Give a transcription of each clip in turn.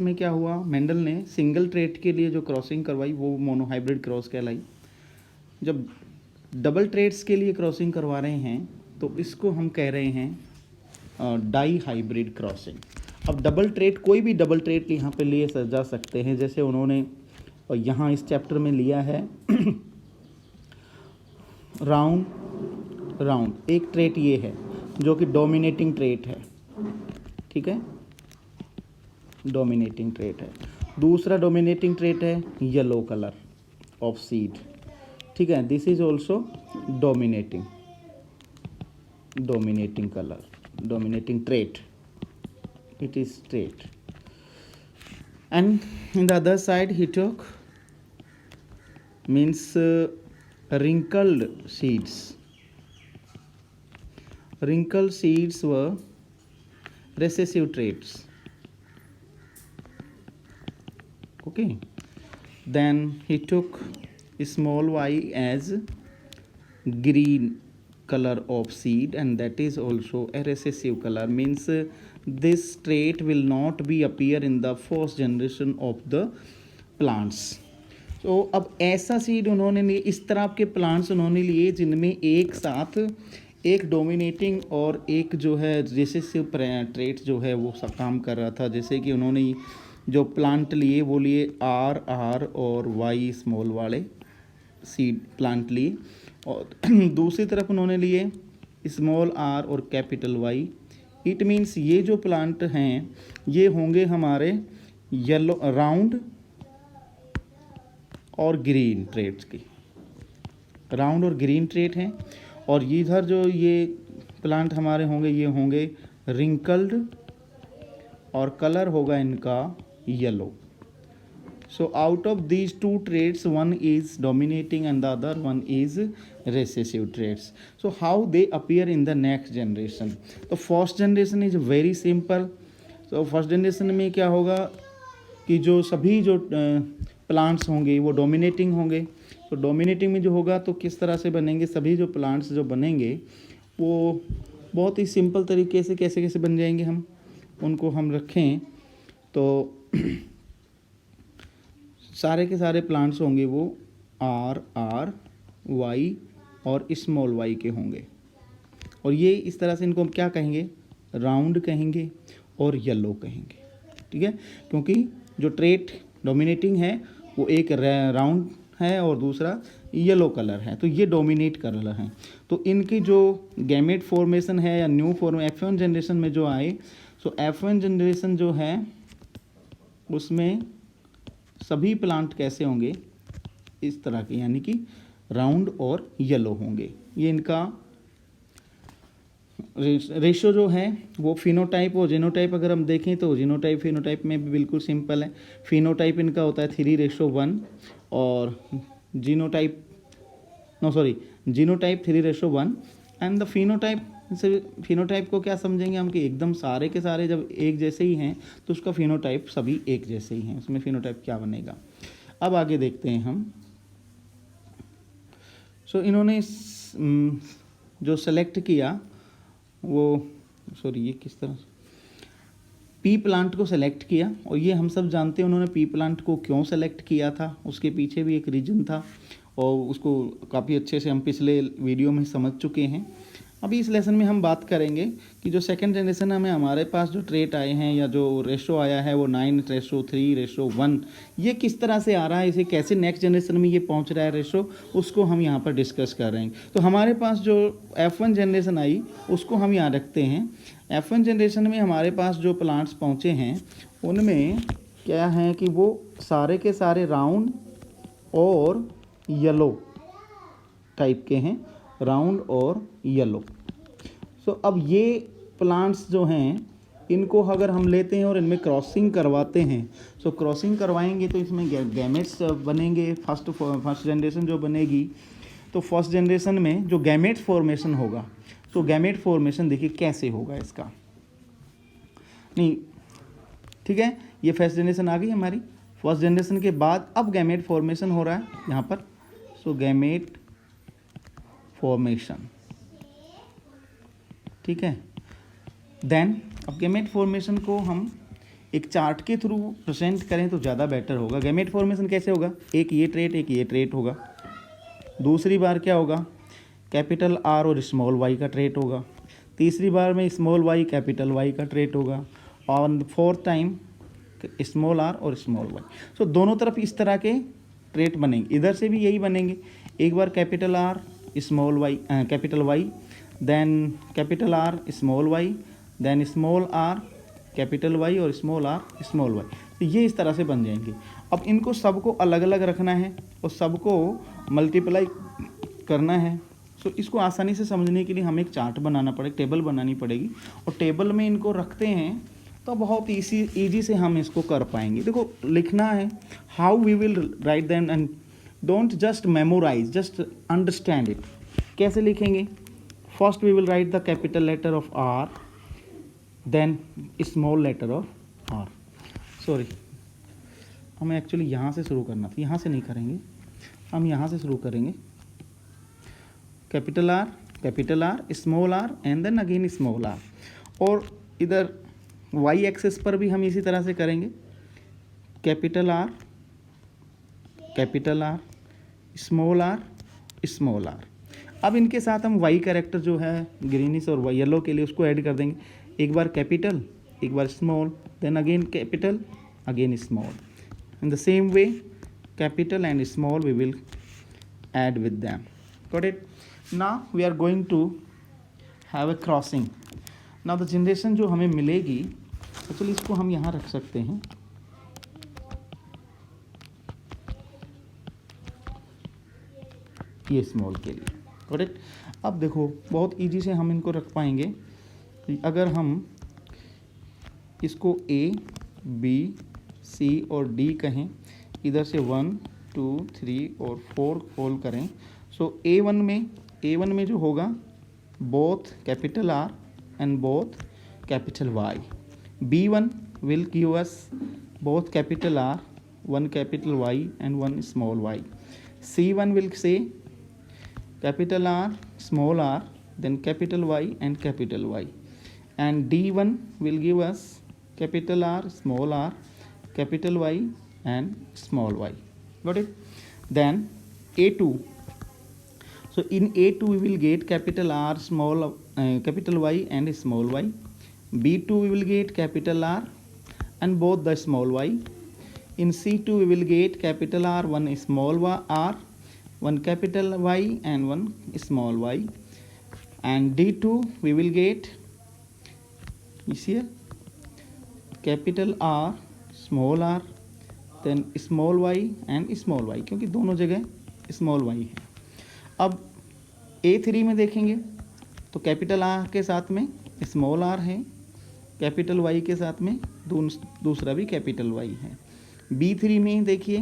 में क्या हुआ, मेंडल ने सिंगल ट्रेट के लिए जो क्रॉसिंग करवाई वो मोनोहाइब्रिड क्रॉस कहलाई। जब डबल ट्रेट्स के लिए क्रॉसिंग करवा रहे हैं तो इसको हम कह रहे हैं डाई हाइब्रिड क्रॉसिंग। अब डबल ट्रेट, कोई भी डबल ट्रेट यहाँ पे लिए जा सकते हैं, जैसे उन्होंने यहाँ इस चैप्टर में लिया है राउंड राउंड। एक ट्रेट ये है जो कि डोमिनेटिंग ट्रेट है, ठीक है, डोमिनेटिंग ट्रेट है। दूसरा डोमिनेटिंग ट्रेट है येलो कलर ऑफ सीड, ठीक है, this is also dominating colour, dominating trait, it is straight. And in the other side he took means wrinkled seeds. Wrinkled seeds were recessive traits. Okay, then he took small y as green color of seed, and that is also a recessive color, means this trait will not be appear in the first generation of the plants. तो अब ऐसा seed उन्होंने लिए, इस तरह के plants उन्होंने लिए जिनमें एक साथ एक डोमिनेटिंग और एक जो है रिसेसिव ट्रेट जो है वो सब काम कर रहा था। जैसे कि उन्होंने जो प्लांट लिए वो लिए आर और वाई स्मॉल वाले सीड प्लांट लिए, और दूसरी तरफ उन्होंने लिए स्मॉल आर और कैपिटल वाई। इट मीन्स ये जो प्लांट हैं ये होंगे हमारे येलो राउंड और ग्रीन ट्रेट्स की, राउंड और ग्रीन ट्रेट हैं। और इधर जो ये प्लांट हमारे होंगे ये होंगे रिंकल्ड और कलर होगा इनका yellow. So out of these two traits, one is dominating and the other one is recessive traits. So how they appear in the next generation? तो first generation is very simple. So first generation में क्या होगा कि जो सभी जो plants होंगे वो डोमिनेटिंग होंगे। तो डोमिनेटिंग में जो होगा तो किस तरह से बनेंगे, सभी जो प्लांट्स जो बनेंगे वो बहुत ही सिंपल तरीके से कैसे कैसे बन जाएंगे, हम उनको हम रखें तो सारे के सारे प्लांट्स होंगे वो आर वाई और स्मॉल वाई के होंगे। और ये इस तरह से इनको हम क्या कहेंगे, राउंड कहेंगे और येलो कहेंगे, ठीक है, क्योंकि जो ट्रेट डोमिनेटिंग है वो एक राउंड है और दूसरा येलो कलर है, तो ये डोमिनेट कलर हैं। तो इनकी जो गैमेट फॉर्मेशन है या न्यू फॉर्म F1 जनरेशन में जो आए, सो F1 जनरेशन जो है उसमें सभी प्लांट कैसे होंगे, इस तरह के, यानी कि राउंड और येलो होंगे। ये इनका रेशो जो है वो फिनोटाइप और जीनोटाइप अगर हम देखें तो जीनोटाइप फिनोटाइप में भी बिल्कुल सिंपल है। फिनोटाइप इनका होता है 3:1 और genotype genotype 3:1 and the phenotype से फिनोटाइप को क्या समझेंगे हम कि एकदम सारे के सारे जब एक जैसे ही हैं तो उसका फिनोटाइप सभी एक जैसे ही हैं, उसमें फिनोटाइप क्या बनेगा। अब आगे देखते हैं हम। सो इन्होंने जो सेलेक्ट किया वो ये किस तरह पी प्लांट को सेलेक्ट किया, और ये हम सब जानते हैं उन्होंने पी प्लांट को क्यों सेलेक्ट किया था, उसके पीछे भी एक रीज़न था और उसको काफ़ी अच्छे से हम पिछले वीडियो में समझ चुके हैं। अभी इस लेसन में हम बात करेंगे कि जो सेकंड जनरेशन में हमारे पास जो ट्रेट आए हैं या जो रेशो आया है वो 9:3:1, ये किस तरह से आ रहा है, इसे कैसे नेक्स्ट जनरेशन में ये पहुंच रहा है रेशो, उसको हम यहाँ पर डिस्कस कर रहे हैं। तो हमारे पास जो F1 जनरेशन आई उसको हम यहाँ रखते हैं। F1 जनरेशन में हमारे पास जो प्लांट्स पहुँचे हैं उनमें क्या है कि वो सारे के सारे राउंड और येलो टाइप के हैं, राउंड और येलो। सो अब ये प्लांट्स जो हैं इनको अगर हम लेते हैं और इनमें क्रॉसिंग करवाते हैं, सो क्रॉसिंग करवाएंगे तो इसमें गैमेट्स बनेंगे। फर्स्ट जनरेशन जो बनेगी तो फर्स्ट जनरेशन में जो गैमेट फॉर्मेशन होगा, सो गैमेट फॉर्मेशन देखिए कैसे होगा इसका, नहीं ठीक है, ये फर्स्ट जनरेशन आ गई हमारी। फर्स्ट जनरेशन के बाद अब गैमेट फॉर्मेशन हो रहा है यहाँ पर, सो गैमेट फॉर्मेशन, ठीक है। देन अब गैमेट फॉर्मेशन को हम एक चार्ट के थ्रू प्रेजेंट करें तो ज़्यादा बेटर होगा। गैमेट फॉर्मेशन कैसे होगा, एक ये ट्रेट होगा। दूसरी बार क्या होगा, कैपिटल आर और स्मॉल वाई का ट्रेट होगा। तीसरी बार में स्मॉल वाई कैपिटल वाई का ट्रेट होगा। और फोर्थ टाइम स्मॉल आर और स्मॉल वाई। सो दोनों तरफ इस तरह के ट्रेट बनेंगे, इधर से भी यही बनेंगे। एक बार capital R small Y capital Y, then capital R small Y, then small R capital Y और स्मॉल आर स्मॉल वाई। तो ये इस तरह से बन जाएंगे। अब इनको सबको अलग अलग रखना है और सबको मल्टीप्लाई करना है। सो इसको आसानी से समझने के लिए हमें एक चार्ट बनाना पड़ेगा, टेबल बनानी पड़ेगी, और टेबल में इनको रखते हैं तो बहुत ईजी से हम इसको कर पाएंगे। देखो लिखना है, how we will write them and don't just memorise, just understand it. कैसे लिखेंगे, first we will write the capital letter of R, then small letter of R. Sorry, हमें एक्चुअली यहाँ से शुरू करना था, यहाँ से नहीं करेंगे, हम यहाँ से शुरू करेंगे। Capital R small R and then again small R. और इधर वाई एक्सेस पर भी हम इसी तरह से करेंगे, कैपिटल आर स्मॉल आर। अब इनके साथ हम वाई कैरेक्टर जो है ग्रीनिश और येलो के लिए उसको ऐड कर देंगे। एक बार कैपिटल, एक बार small, then again capital, again small. In the same way capital and small we will add with them. Got it? Now we are going to have a crossing. Now the generation जो हमें मिलेगी, actually इसको हम यहाँ रख सकते हैं, ये स्मॉल के लिए। Got it? अब देखो बहुत इजी से हम इनको रख पाएंगे। अगर हम इसको ए बी सी और डी कहें, इधर से 1 2 3 और 4 होल करें, सो A1 में जो होगा both capital R and both capital Y. B1 will give us both capital R, one capital Y and one small y. C1 will say capital R, small r, then capital Y and capital Y. And D1 will give us capital R, small r, capital Y and small y. Got it? Then A2. So in A2 we will get capital R, capital Y and small y. B2 we will get capital R and both the small y. In C2 we will get capital R, one small r, one capital Y and one small y. And D2 we will get, you see, capital R, small r, then small y and small y, क्योंकि दोनों जगह small y है। अब A3 में देखेंगे तो capital R के साथ में स्मॉल r है, कैपिटल Y के साथ में दूसरा भी कैपिटल Y है। B3 में देखिए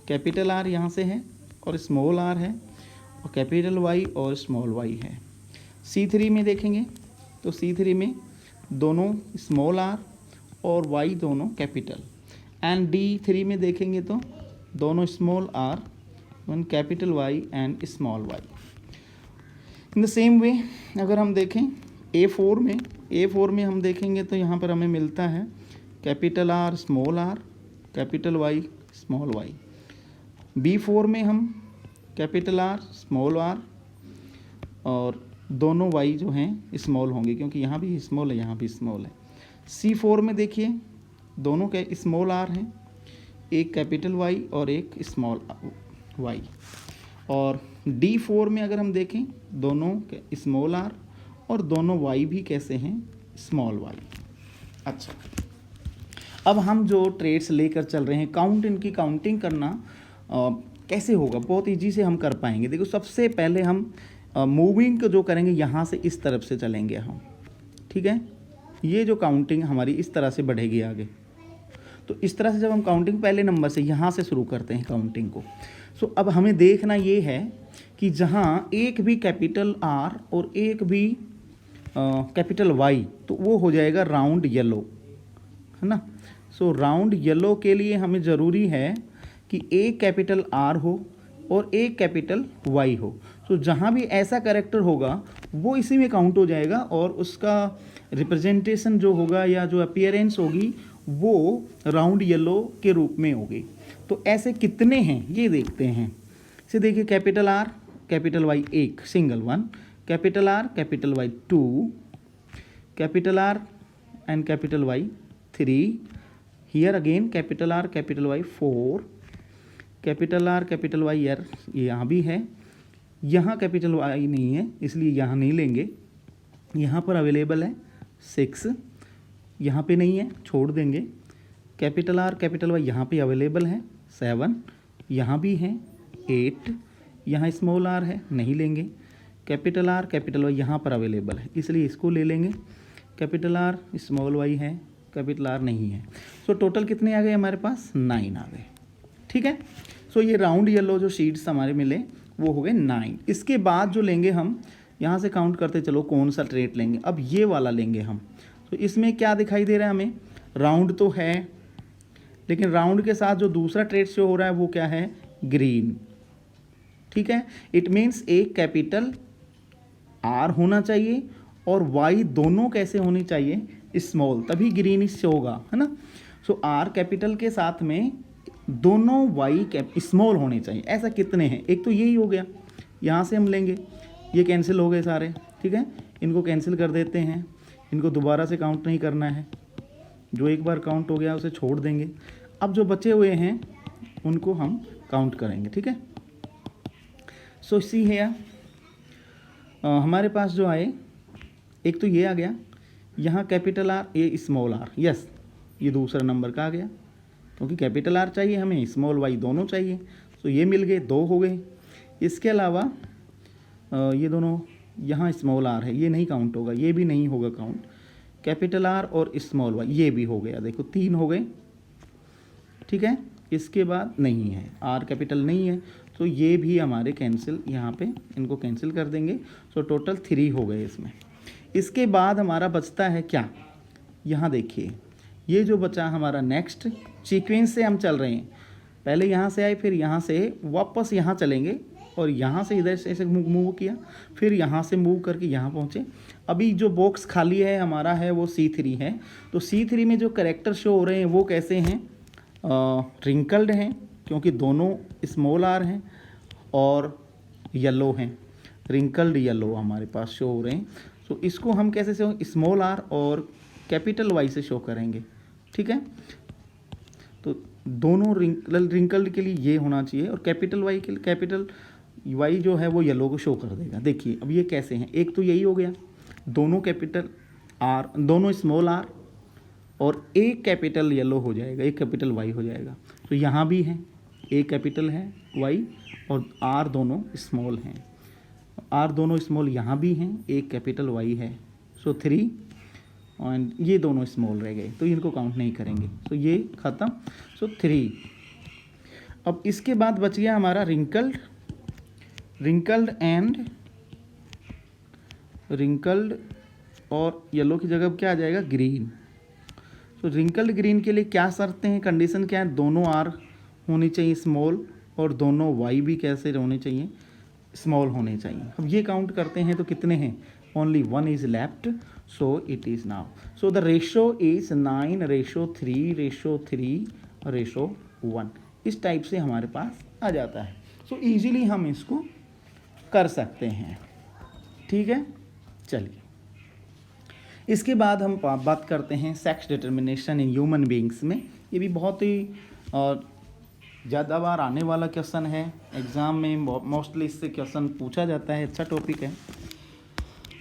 कैपिटल R यहाँ से है और स्मॉल r है और कैपिटल Y और स्मॉल y है। C3 में देखेंगे तो C3 में दोनों स्मॉल r और Y दोनों कैपिटल। एंड D3 में देखेंगे तो दोनों small r, one capital Y and small y। In the same वे अगर हम देखें A4 में हम देखेंगे तो यहाँ पर हमें मिलता है capital R, small r, capital Y, small y। B4 में हम कैपिटल R, स्मॉल r और दोनों y जो हैं स्मॉल होंगे, क्योंकि यहाँ भी स्मॉल है, यहाँ भी स्मॉल है। C4 में देखिए दोनों के स्मॉल r हैं, एक कैपिटल Y और एक स्मॉल y। और D4 में अगर हम देखें दोनों के स्मॉल r और दोनों y भी कैसे हैं, स्मॉल y। अच्छा, अब हम जो ट्रेड्स लेकर चल रहे हैं, इनकी काउंटिंग करना कैसे होगा, बहुत इजी से हम कर पाएंगे। देखो सबसे पहले हम मूविंग जो करेंगे यहाँ से इस तरफ से चलेंगे हम, ठीक है। ये जो काउंटिंग हमारी इस तरह से बढ़ेगी आगे, तो इस तरह से जब हम काउंटिंग पहले नंबर से यहाँ से शुरू करते हैं काउंटिंग को। सो अब हमें देखना ये है कि जहाँ एक भी कैपिटल R और एक भी कैपिटल Y, तो वो हो जाएगा राउंड येलो, है ना। सो राउंड येलो के लिए हमें ज़रूरी है कि एक कैपिटल R हो और एक कैपिटल Y हो। सो जहाँ भी ऐसा कैरेक्टर होगा वो इसी में काउंट हो जाएगा और उसका रिप्रेजेंटेशन जो होगा या जो अपीयरेंस होगी वो राउंड येलो के रूप में होगी। तो ऐसे कितने हैं ये देखते हैं। इसे देखिए, कैपिटल आर कैपिटल वाई एक single one, capital R capital Y two, capital R and capital Y three, here again capital R capital Y four, capital R capital Y यार ये यहाँ भी है, यहाँ कैपिटल वाई नहीं है इसलिए यहाँ नहीं लेंगे, यहाँ पर अवेलेबल है 6, यहाँ पे नहीं है छोड़ देंगे, कैपिटल आर कैपिटल वाई यहाँ पे अवेलेबल है 7, यहाँ भी है 8, यहाँ स्मॉल आर है नहीं लेंगे, कैपिटल आर कैपिटल वाई यहाँ पर अवेलेबल है इसलिए इसको ले लेंगे, कैपिटल आर स्मॉल वाई है, कैपिटल आर नहीं है। सो टोटल कितने आ गए हमारे पास? 9 आ गए। ठीक है, सो ये राउंड येलो जो शीट्स हमारे मिले वो हो गए 9। इसके बाद जो लेंगे हम, यहाँ से काउंट करते चलो कौन सा ट्रेट लेंगे। अब ये वाला लेंगे हम। तो इसमें क्या दिखाई दे रहा है हमें? राउंड तो है, लेकिन राउंड के साथ जो दूसरा ट्रेट शो हो रहा है वो क्या है? ग्रीन। ठीक है, इट मीन्स एक कैपिटल आर होना चाहिए और वाई दोनों कैसे होनी चाहिए? स्मॉल, तभी ग्रीन शो होगा, है ना। सो आर कैपिटल के साथ में दोनों वाई स्मॉल होने चाहिए। ऐसा कितने हैं? एक तो यही हो गया, यहाँ से हम लेंगे, ये कैंसिल हो गए सारे। ठीक है, इनको कैंसिल कर देते हैं, इनको दोबारा से काउंट नहीं करना है, जो एक बार काउंट हो गया उसे छोड़ देंगे। अब जो बचे हुए हैं उनको हम काउंट करेंगे। ठीक है, सो सी है हमारे पास जो आए, एक तो ये आ गया, यहाँ कैपिटल आर ये स्मॉल आर, यस ये दूसरा नंबर का आ गया, क्योंकि कैपिटल आर चाहिए हमें, स्मॉल वाई दोनों चाहिए। तो ये मिल गए, 2 हो गए। इसके अलावा ये दोनों, यहाँ स्मॉल आर है ये नहीं काउंट होगा, ये भी नहीं होगा काउंट। कैपिटल आर और स्मॉल वाई ये भी हो गया, देखो 3 हो गए। ठीक है, इसके बाद नहीं है, आर कैपिटल नहीं है, तो ये भी हमारे कैंसिल, यहाँ पे इनको कैंसिल कर देंगे। सो टोटल 3 हो गए इसमें। इसके बाद हमारा बचता है क्या? यहाँ देखिए, ये जो बचा हमारा नेक्स्ट सीक्वेंस से हम चल रहे हैं, पहले यहाँ से आए, फिर यहाँ से वापस यहाँ चलेंगे और यहाँ से इधर से ऐसे मूव किया, फिर यहाँ से मूव करके यहाँ पहुँचे। अभी जो बॉक्स खाली है हमारा है वो C3 है। तो C3 में जो कैरेक्टर शो हो रहे हैं वो कैसे हैं? रिंकल्ड हैं, क्योंकि दोनों स्मॉल आर हैं और येलो हैं, रिंकल्ड येलो हमारे पास शो हो रहे हैं। तो इसको हम कैसे शो? स्मॉल आर और कैपिटल वाई से शो करेंगे। ठीक है, तो दोनों रिंकल्ड के लिए ये होना चाहिए और कैपिटल वाई के लिए, कैपिटल वाई जो है वो येलो को शो कर देगा। देखिए अब ये कैसे हैं, एक तो यही हो गया, दोनों कैपिटल आर, दोनों स्मॉल आर और एक कैपिटल येलो हो जाएगा, एक कैपिटल वाई हो जाएगा। तो यहाँ भी है, एक कैपिटल है वाई और आर दोनों स्मॉल हैं, आर दोनों स्मॉल यहाँ भी हैं, एक कैपिटल वाई है। सो 3 और ये दोनों स्मॉल रह गए, तो इनको काउंट नहीं करेंगे। तो ये ख़त्म। सो 3। अब इसके बाद बच गया हमारा रिंकल्ड, रिंकल्ड और येलो की जगह क्या आ जाएगा? ग्रीन। तो रिंकल्ड ग्रीन के लिए क्या शर्तें हैं, कंडीशन क्या है? दोनों आर होनी चाहिए स्मॉल और दोनों वाई भी कैसे होने चाहिए? स्मॉल होने चाहिए। अब ये काउंट करते हैं तो कितने हैं? Only 1 is left, so it is now. So the ratio is 9:3:3:1। इस टाइप से हमारे पास आ जाता है। सो ईजिली हम इसको कर सकते हैं। ठीक है, चलिए इसके बाद हम बात करते हैं sex determination in human beings में। ये भी बहुत ही ज़्यादा बार आने वाला क्वेश्चन है एग्ज़ाम में, मोस्टली इससे क्वेश्चन पूछा जाता है, अच्छा टॉपिक है।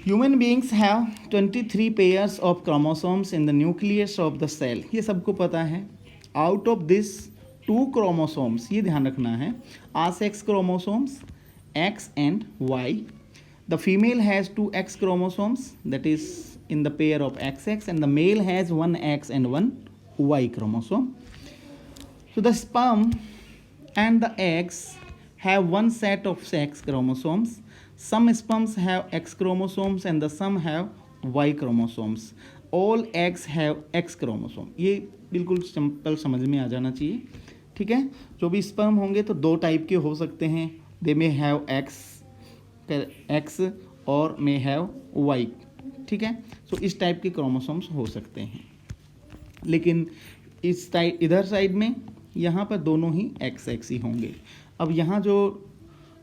Human beings have 23 pairs of chromosomes in the nucleus of the cell, ये सबको पता है। आउट ऑफ दिस 2 क्रोमोसोम्स, ये ध्यान रखना है, are sex chromosomes X and Y. The female has 2 X chromosomes, that is in the pair of XX, and the male has 1 X and 1 Y chromosome. So the sperm and the eggs have one set of sex chromosomes. Some sperms have X chromosomes and the some have Y chromosomes. All eggs have X chromosome. ये बिल्कुल simple समझ में आ जाना चाहिए। ठीक है, जो भी स्पर्म होंगे तो 2 टाइप के हो सकते हैं, दे मे हैव एक्स और मे हैव वाई। ठीक है, सो इस टाइप के क्रोमोसोम्स हो सकते हैं। लेकिन इस साइड इधर साइड में यहाँ पर दोनों ही एक्स एक्स ही होंगे। अब यहाँ जो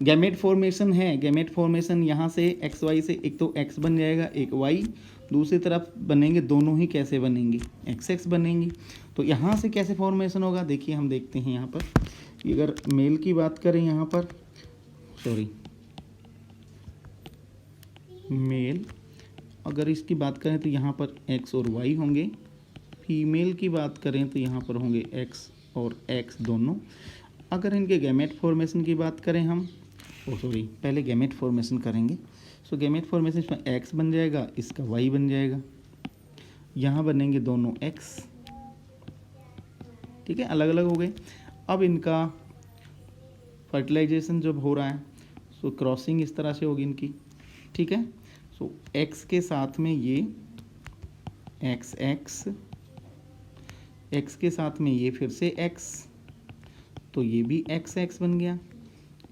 गैमेट फॉर्मेशन है, गैमेट फॉर्मेशन यहाँ से एक्स वाई से एक तो एक्स बन जाएगा, एक वाई, दूसरी तरफ बनेंगे दोनों ही कैसे बनेंगे, एक्स एक्स बनेंगे। तो यहाँ से कैसे फॉर्मेशन होगा, देखिए हम देखते हैं यहाँ पर। अगर मेल की बात करें यहाँ पर, सॉरी मेल, अगर इसकी बात करें तो यहाँ पर एक्स और वाई होंगे। फीमेल की बात करें तो यहाँ पर होंगे एक्स और एक्स दोनों। अगर इनके गैमेट फॉर्मेशन की बात करें हम, पहले गैमेट फॉर्मेशन करेंगे। सो गैमेट फॉर्मेशन इसमें एक्स बन जाएगा, इसका वाई बन जाएगा, यहाँ बनेंगे दोनों एक्स, ठीक है, अलग अलग हो गए। अब इनका फर्टिलाइजेशन जब हो रहा है, सो क्रॉसिंग इस तरह से होगी इनकी, ठीक है। सो एक्स के साथ में ये एक्स एक्स, एक्स के साथ में ये फिर से एक्स, तो ये भी एक्स एक्स बन गया।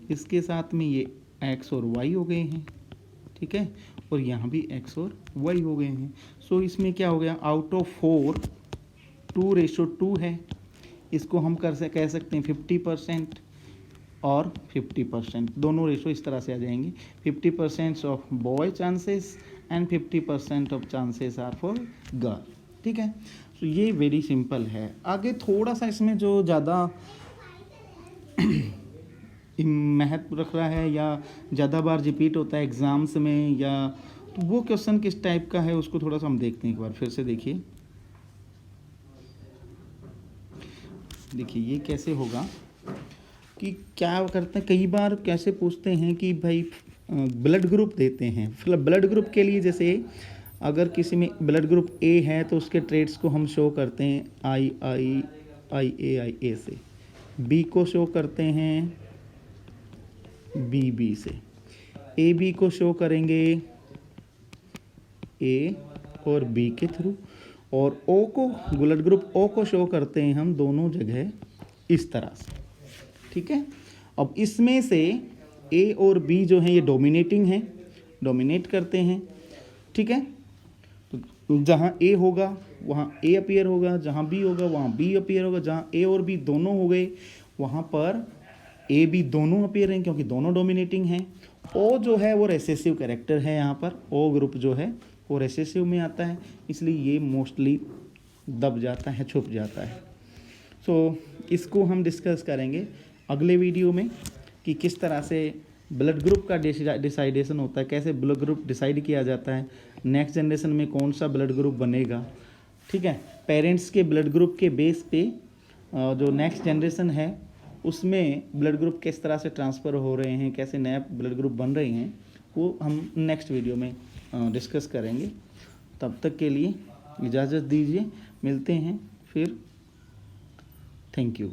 इसके साथ में ये एक्स और वाई हो गए हैं, ठीक है, और यहाँ भी एक्स और वाई हो गए हैं। सो इसमें क्या हो गया, आउट ऑफ 4 2:2 है। इसको हम कह सकते हैं 50% और 50%, दोनों रेशो इस तरह से आ जाएंगे। 50% of boy chances and 50% of chances are for girl, ठीक है। तो ये वेरी सिंपल है। आगे थोड़ा सा इसमें जो ज़्यादा महत्व रख रहा है या ज़्यादा बार रिपीट होता है एग्ज़ाम्स में, या तो वो क्वेश्चन किस टाइप का है उसको थोड़ा सा हम देखते हैं। एक बार फिर से देखिए ये कैसे होगा कि क्या करते हैं, कई बार कैसे पूछते हैं कि भाई ब्लड ग्रुप देते हैं। मतलब ब्लड ग्रुप के लिए जैसे अगर किसी में ब्लड ग्रुप ए है तो उसके ट्रेड्स को हम शो करते हैं आई ए से, बी को शो करते हैं बी से, ए बी को शो करेंगे ए और बी के थ्रू, और ओ को, ब्लड ग्रुप ओ को शो करते हैं हम दोनों जगह इस तरह से, ठीक है। अब इसमें से ए और बी जो है ये डोमिनेटिंग है, डोमिनेट करते हैं, ठीक है। तो जहाँ ए होगा वहाँ ए अपीयर होगा, जहाँ बी होगा वहाँ बी अपीयर होगा, जहाँ ए और बी दोनों हो गए वहाँ पर ए बी दोनों अपीयर हैं क्योंकि दोनों डोमिनेटिंग हैं। ओ जो है वो रेसेसिव कैरेक्टर है, यहाँ पर ओ ग्रुप जो है वो रेसेसिव में आता है, इसलिए ये मोस्टली दब जाता है, छुप जाता है। सो इसको हम डिस्कस करेंगे अगले वीडियो में कि किस तरह से ब्लड ग्रुप का डिसाइडेशन होता है, कैसे ब्लड ग्रुप डिसाइड किया जाता है, नेक्स्ट जनरेशन में कौन सा ब्लड ग्रुप बनेगा, ठीक है। पेरेंट्स के ब्लड ग्रुप के बेस पे जो नेक्स्ट जनरेशन है उसमें ब्लड ग्रुप किस तरह से ट्रांसफ़र हो रहे हैं, कैसे नए ब्लड ग्रुप बन रहे हैं, वो हम नेक्स्ट वीडियो में डिस्कस करेंगे। तब तक के लिए इजाज़त दीजिए, मिलते हैं फिर। Thank you.